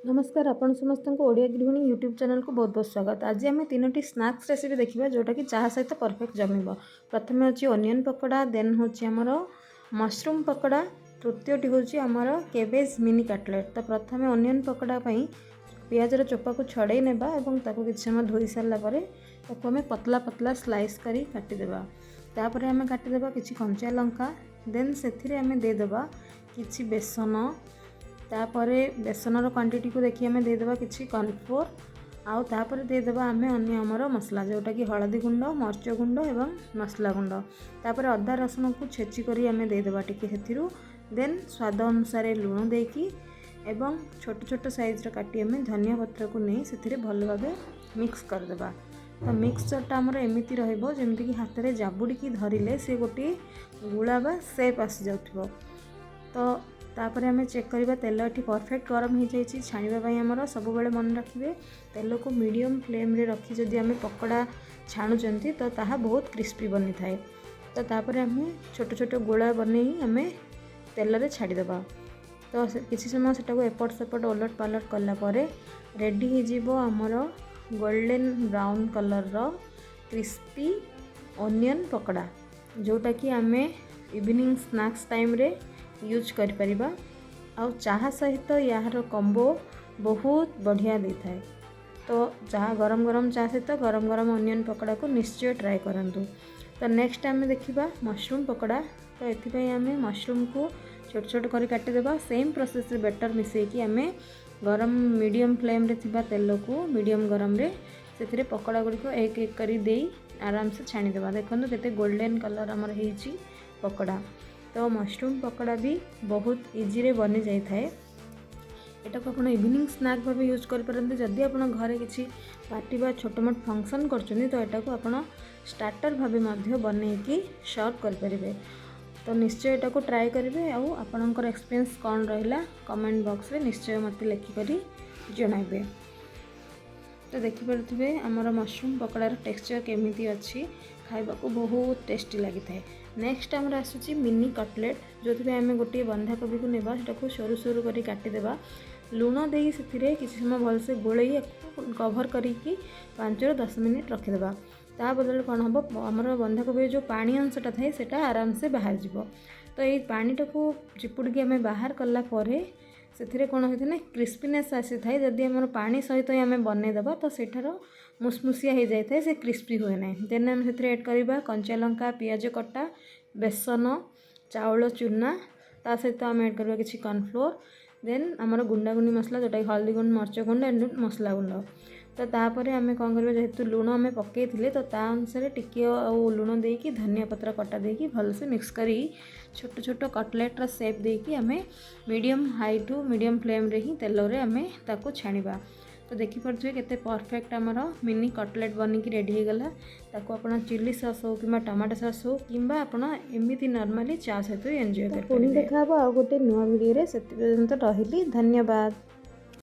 नमस्कार आपण समस्त को ओडिया गृहिणी यूट्यूब चैनल को बहुत बहुत स्वागत। आज आम तीनो स्नैक्स रेसिपी देखा जोटा कि चाह सहित परफेक्ट जमीब। प्रथम अच्छी ओनियन पकोड़ा, देन होमर मशरूम पकोड़ा, तृतीयटी हूँ आमर केबेज मिनी कटलेट। तो प्रथम ओनियन पकोड़ा पियाजर चोपा को छड़े नेबा एवं ताको किसी समय धोई सारापर ताको आम पतला पतला स्लाइस करी काटिदेबा। तापर आम काटिदेबा किसी कंचा लंका, देन से आम देदेबा किसी बेसन, तापरे बेसनर क्वांटिटी को देखिए आम देदेबा किसी कॉर्नफ्लोर आउ तापर देदेबा आम अन्य आमर मसला जोटा कि हलदी गुंड, मर्च गुंड एवं मसला गुंड। तापर अदा रसुण को छेची करी आम देदेबा टिके सेथिरु, देन स्वाद अनुसार लुण देकी एवं छोट छोट साइज्र काटी आम धनिया पत्र को नहीं से भल भाव मिक्स करदेबा। तो मिक्सचरटा आमर एमती रमिति कि हाथ में जाबुड़ी धरिले से गोटे गुला बा सेप आसी जाउथिबो। तो तापर आम चेक करवा तेल ये परफेक्ट गरम हो जाए। छाणापी आमर सब मन रखिए तेल को मीडियम फ्लेम रे रखी जदि आम पकोड़ा छाणुचंती तो ताहा बहुत क्रिस्पी बनी थाए। तो तापर आम छोट छोट गोला बन आम तेल रे छाड़ीदेबा। तो किसी समय से एपट सेपट ओलट पालट कलापर रेडी हो आमर गोल्डन ब्राउन कलर रो क्रिस्पी ओनियन पकोड़ा, जोटा कि आम इवनिंग स्नैक्स टाइम रे यूज करिपरिबा। आउ चाह सहित यार कॉम्बो बहुत बढ़िया दे थाए। तो चाह गरम गरम चाह सहित गरम गरम ओनियन पकोड़ा को निश्चय ट्राए करंतु। तो नेक्स्ट आम देखिबा मशरूम पकोड़ा। तो एथिपई आम मशरूम को छोट छोट कर काटिदेबा। सेम प्रोसेस रे बेटर मिसेकी आम गरम मीडियम फ्लेम रे थिबा तेल को मीडियम गरम रे से पकोड़ा गुड़िक एक एक करी दे आराम से छाणीदेबा। देखो केते गोल्डन कलर आमर हेची पकोड़ा। तो मशरूम पकोड़ा भी बहुत इजी रे बनी जाई थाए। एटा को आपण इवनिंग स्नैक भाव यूज कर परंतु जदि आपण घरे किछि पार्टी बा छोट मोट फंक्शन करछनी तो एटा को आपण स्टार्टर भाव मध्य बनेकी सर्व कर परिबे। तो निश्चय एटा को ट्राई करेंगे। आउ आपणकर एक्सपीरियंस कौन रहा कमेंट बॉक्स रे निश्चय मत लिखिक जणाइबे। तो देखिपे आमर मशरूम पकोड़ार टेक्सचर केमिति अच्छी, खाइबा को बहुत टेस्टी लगी थाए। नेक्स्ट आमर आसूची मिनी कटलेट, जो आम गोटे बंधाकोबी को नेबा सेटाको सरू सरू करी काटिदेबा। लुण दे से किसी समय भलसे गोलई कभर करी 5 ରୁ 10 मिनिट रखिदेबा। ता बदल कौन हम आमर बंधाकोबी जो पानी अंशटा थाए सेटा आराम से बाहर जीव। तो ये पानीटा को चिपुड़ी आम बाहर कला से कौन होता है क्रिस्पीनेस आसी थाए। जदि आम पानी सहित आम बनईदेबा तो सेठार मुसमुसिया हो जाए से क्रिस्पी हुए ना। देन आम से ऐड करवा कंचा लंका, पियाज कटा, बेसन, चाउल चूना, ता सहित आम ऐड करवा किसी कॉर्नफ्लोर, देन आमर गुंडागुंडी मसला जोटा हल्दी गुंड, मर्च गुंड एंड मसला गुंड। तो तापर आम कौन कर जेहेतु लुण आम पकईले तो ता अनुसार टिके लुण देकी धनिया पत्र कटा देकी भलसे मिक्स करी छोट छोट कटलेट्र सेप देकी आम medium high to medium flame रे ही तेल रे आम ताको छाणीबा। तो देखिपे केते परफेक्ट आमर मिनी कटलेट बनिकी रेडी हो गला। ताको आपण चिली सॉस हो कि टमाटो सॉस हो कि एमती नॉर्मली चा सहित एंजॉय कर। पुणी देखा आ गोटे नुआ वीडियो रे से रही। धन्यवाद।